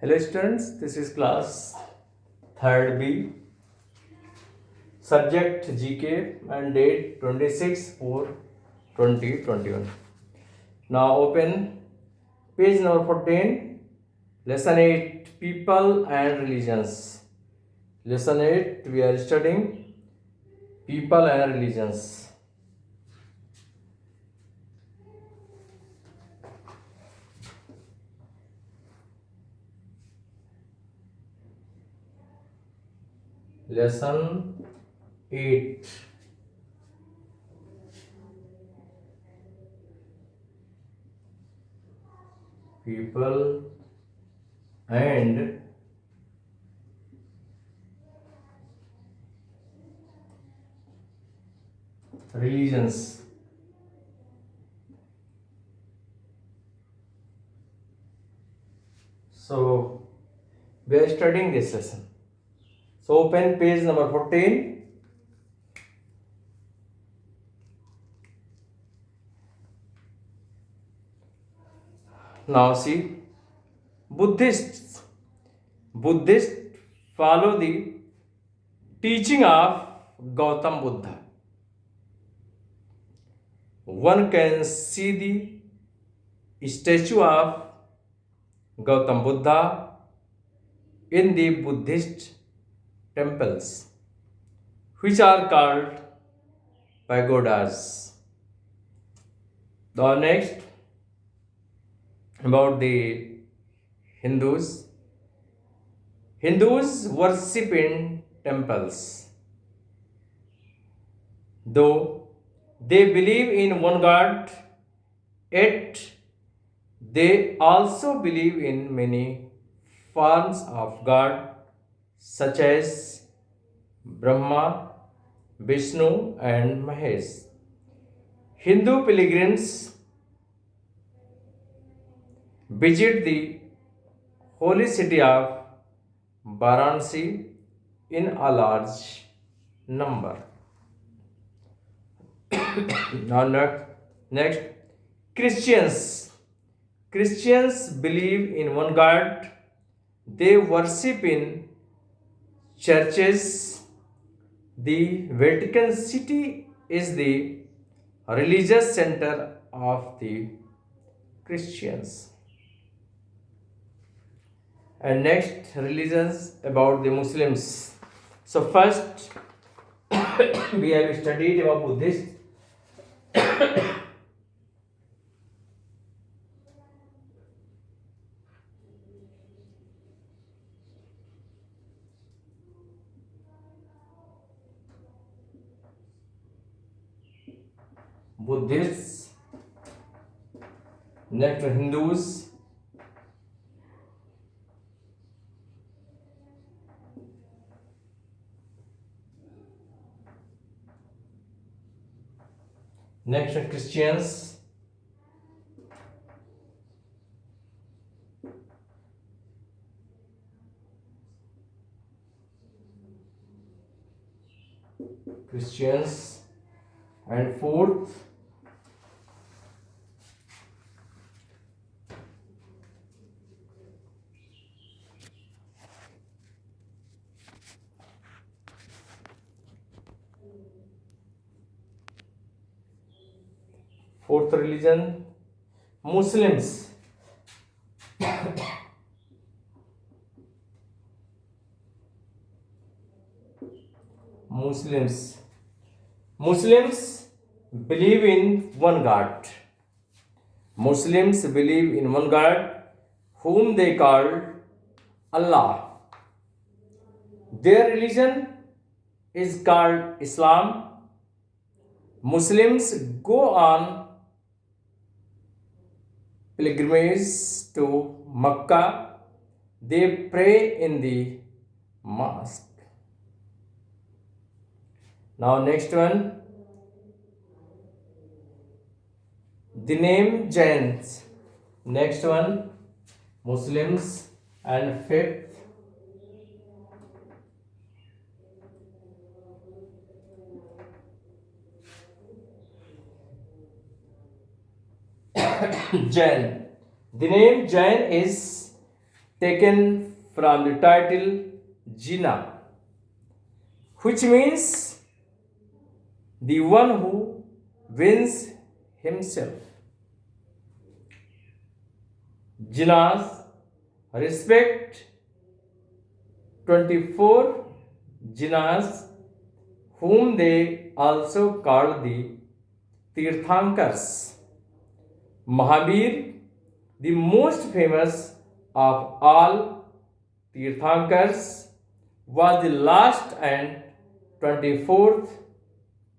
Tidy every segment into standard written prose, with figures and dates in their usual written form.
Hello students, this is class 3rd B, subject GK and date 26/4/2021. Now open page number 14, lesson 8, people and religions. Lesson 8, we are studying people and religions. Lesson 8. People and religions. So we are studying this lesson. So open page number 14. Now see, Buddhists follow the teaching of Gautam Buddha. One can see the statue of Gautam Buddha in the Buddhist temples, which are called pagodas. The next, about the Hindus. Hindus worship in temples, though they believe in one God, yet they also believe in many forms of God, such as Brahma, Vishnu, and Mahesh. Hindu pilgrims visit the holy city of Varanasi in a large number. Now, next, Christians. Christians believe in one God. They worship in churches. The Vatican City is the religious center of the Christians. And next, religions about the Muslims. So first, we have studied about Buddhists. Buddhists, next Hindus, next Christians, and fourth religion, Muslims. Muslims. Muslims believe in one God. Muslims believe in one God whom they call Allah. Their religion is called Islam. Muslims go on pilgrimage to Mecca. They pray in the mosque. Now next one, the name Jains. Next one, Muslims, and fifth, Jain. The name Jain is taken from the title Jina, which means the one who wins himself. Jinas respect 24 Jinas, whom they also call the Tirthankars. Mahavir, the most famous of all Tirthankars, was the last and 24th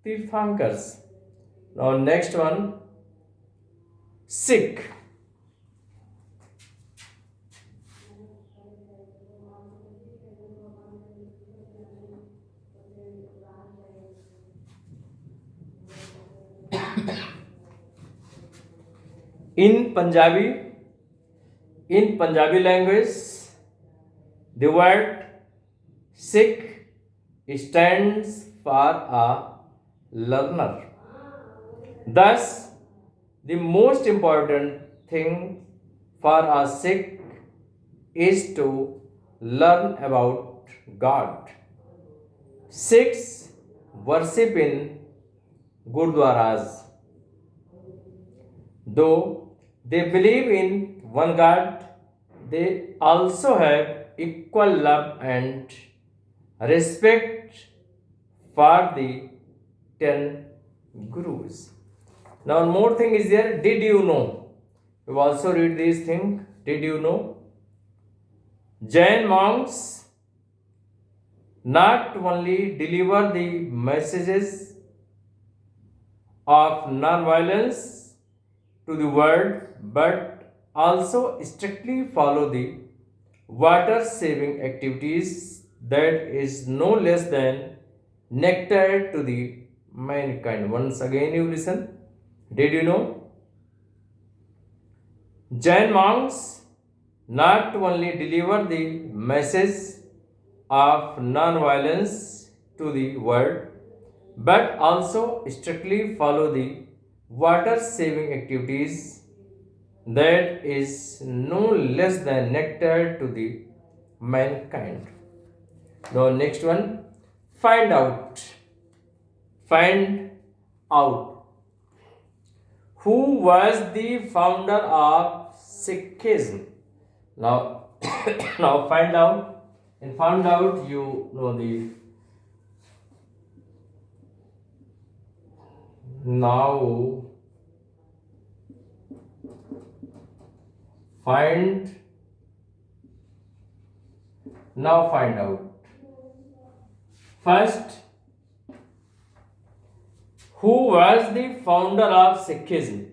Tirthankars. Now, next one, Sikh. In Punjabi language, the word Sikh stands for a learner. Thus, the most important thing for a Sikh is to learn about God. Sikhs worship in gurdwaras. Though they believe in one God, they also have equal love and respect for the 10 gurus. Now, one more thing is there. Did you know? We also read these things. Did you know? Jain monks not only deliver the messages of non-violence to the world, but also strictly follow the water saving activities that is no less than nectar to the mankind. Once again, you listen. Did you know? Jain monks not only deliver the message of non-violence to the world, but also strictly follow the water saving activities that is no less than nectar to the mankind. Now, next one, find out. Find out. Who was the founder of Sikhism? Now, now find out. And found out, you know the. Now find. Now find out. First, who was the founder of Sikhism?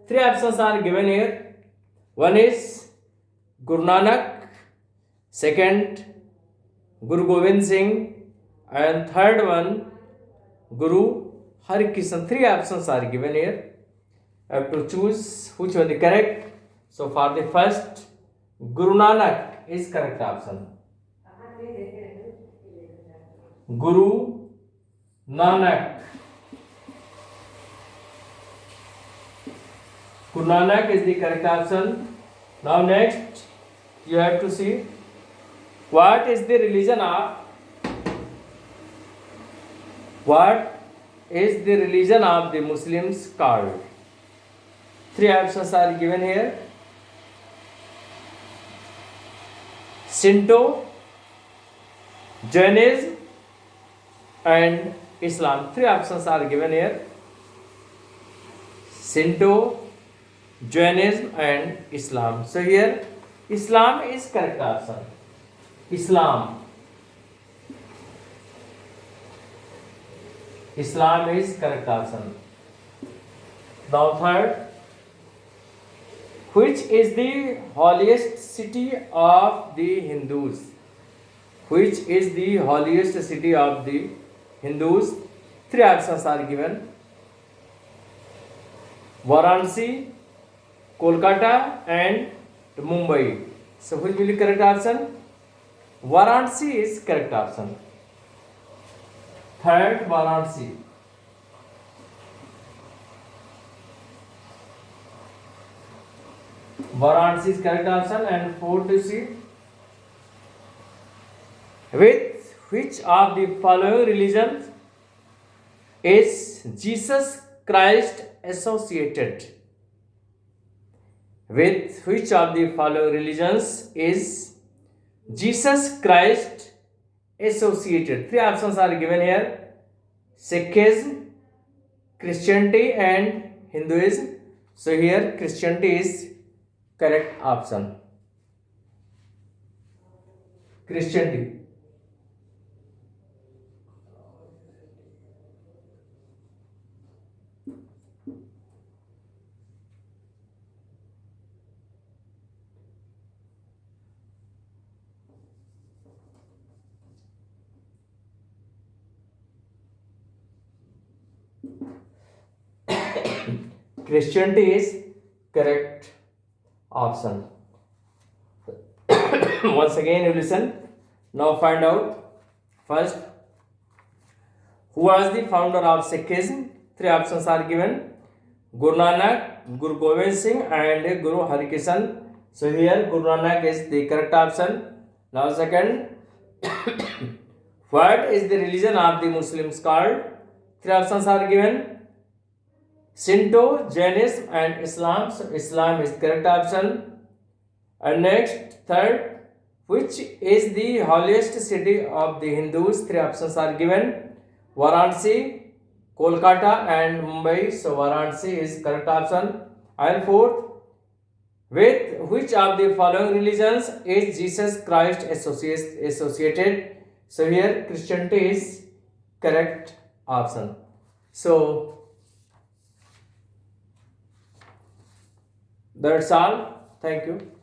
Three options are given here. One is Guru Nanak, second Guru Gobind Singh, and third one Guru Hari Krishna. Three options are given here. I have to choose which one is correct. So for the first, Guru Nanak is correct option. Guru Nanak. Guru Nanak is the correct option. Now next, you have to see what is the religion of the Muslims called. Three options are given here. Shinto, Jainism, and Islam. Three options are given here. Shinto, Jainism, and Islam. So here Islam is correct option. Islam is correct option. Now third, which is the holiest city of the Hindus? Which is the holiest city of the Hindus? Three options are given. Varanasi, Kolkata, and Mumbai. So which will be correct option? Varanasi is correct option. Third, Varanasi. Varanasi is correct option. And fourth, you see, With which of the following religions is Jesus Christ associated? With which of the following religions is Jesus Christ associated? Three options are given here: Sikhism, Christianity, and Hinduism. So here Christianity is correct option. Christianity. Christianity is correct option. Once again, you listen. Now find out. First, who was the founder of Sikhism? Three options are given: Guru Nanak, Guru Gobind Singh, and Guru Harikishan. So here Guru Nanak is the correct option. Now second, what is the religion of the Muslims called? Three options are given: Shinto, Jainism, and Islam. So Islam is the correct option. And next, third, which is the holiest city of the Hindus? Three options are given: Varanasi, Kolkata, and Mumbai. So Varanasi is correct option. And fourth, with which of the following religions is Jesus Christ associated? So here Christianity is correct option. So that's all. Thank you.